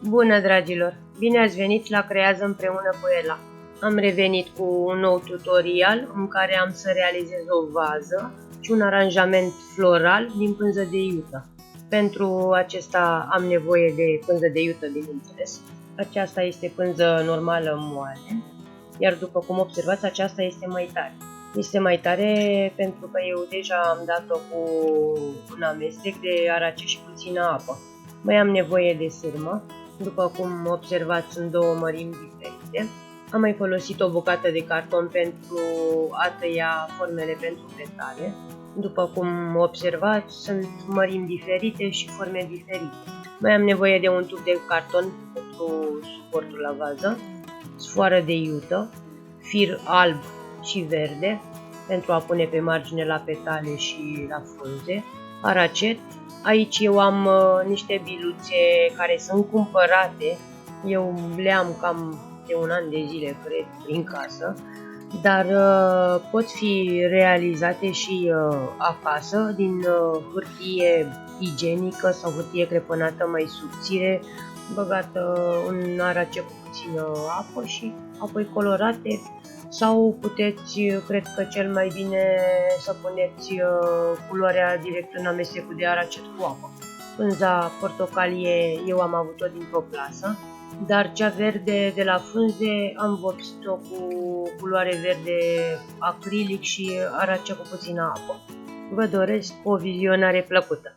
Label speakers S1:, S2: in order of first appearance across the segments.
S1: Bună, dragilor! Bine ați venit la Creează împreună cu Ela. Am revenit cu un nou tutorial în care am să realizez o vază și un aranjament floral din pânză de iută. Pentru acesta am nevoie de pânză de iută, bineînțeles. Aceasta este pânză normală moale, iar după cum observați, aceasta este mai tare. Este mai tare pentru că eu deja am dat-o cu un amestec de arace și puțină apă. Mai am nevoie de sârmă. După cum observați, sunt două mărimi diferite. Am mai folosit o bucată de carton pentru a tăia formele pentru petale. După cum observați, sunt mărimi diferite și forme diferite. Mai am nevoie de un tub de carton pentru suportul la vază, sfoară de iută, fir alb și verde pentru a pune pe margine la petale și la frunze, aracet. Aici eu am niște biluțe care sunt cumpărate, eu le am cam de un an de zile, cred, prin casă, dar pot fi realizate și acasă din hârtie igienică sau hârtie crepănată mai subțire, băgată în arace cu puțină apă și apoi colorate. Sau puteți, cred că cel mai bine să puneți culoarea direct în amestecul de aracet cu apă. Pânza portocalie eu am avut-o dintr-o plasă, dar cea verde de la frunze am vopsit-o cu culoare verde acrilic și arace cu puțină apă. Vă doresc o vizionare plăcută!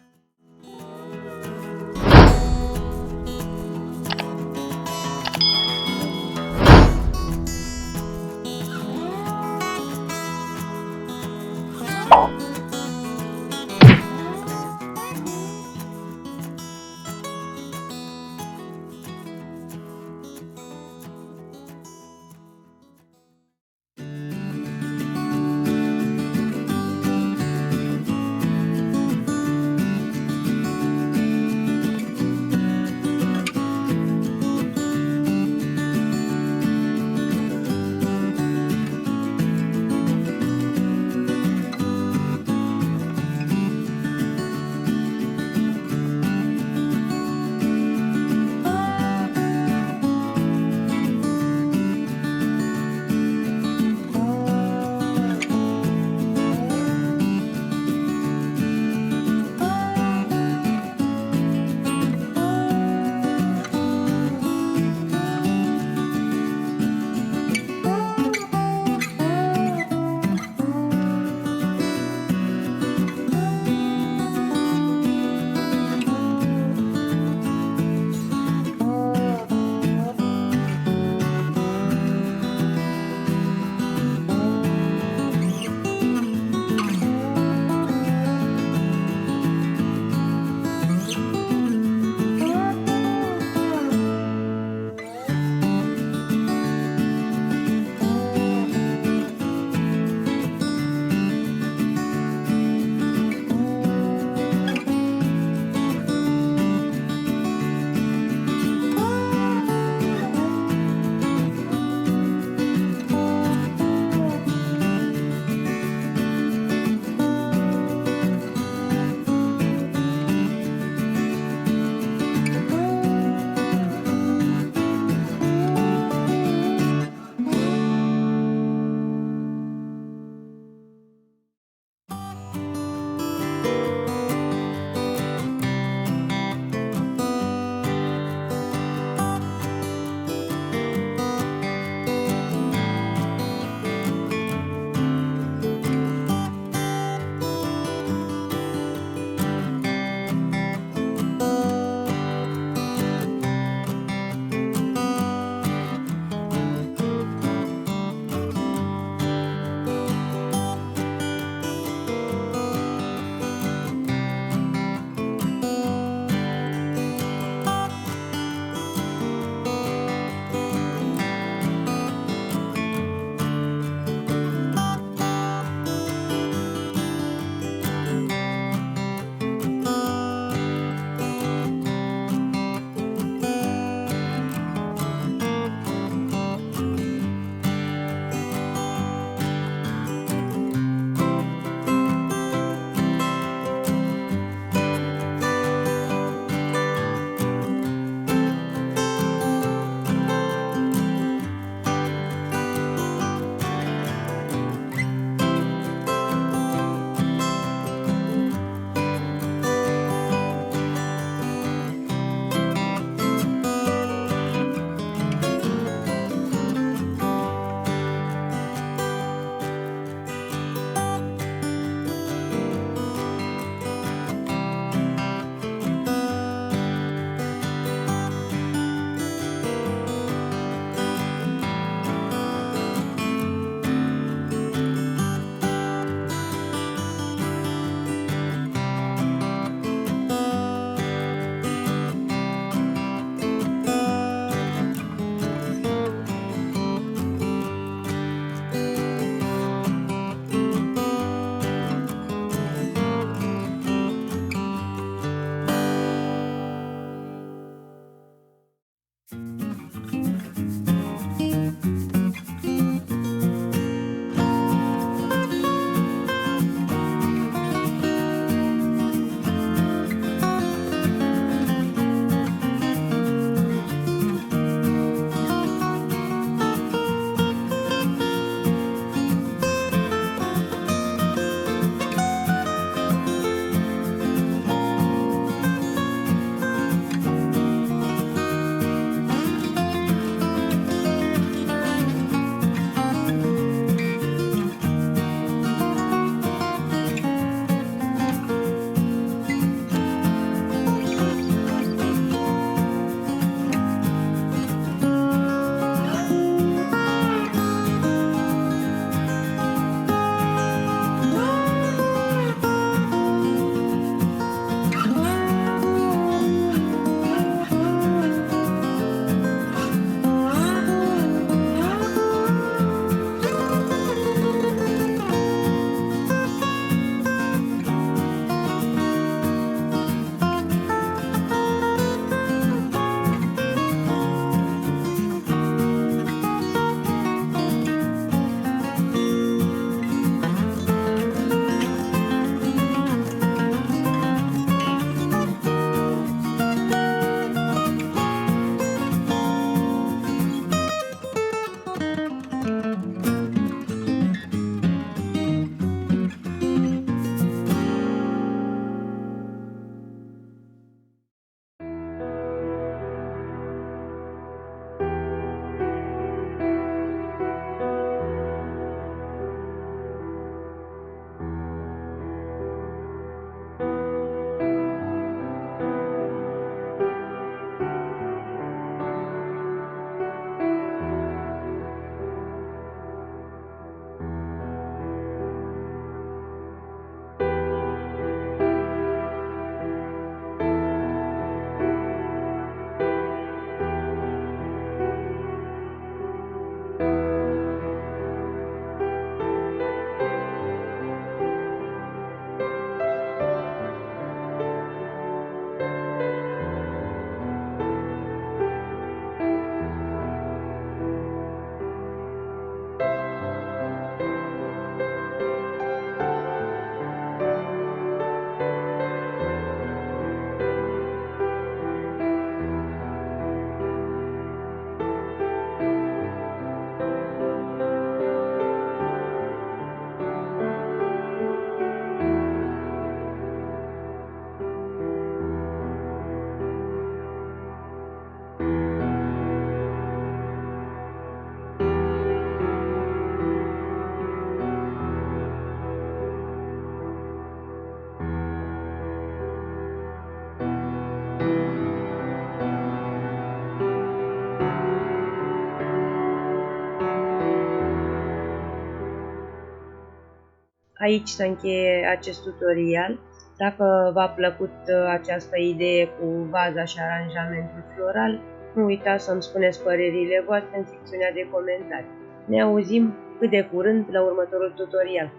S1: Aici se încheie acest tutorial. Dacă v-a plăcut această idee cu vaza și aranjamentul floral, nu uitați să-mi spuneți părerile voastre în secțiunea de comentarii. Ne auzim cât de curând la următorul tutorial.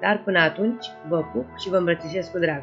S1: Dar până atunci, vă pup și vă îmbrățișez cu drag!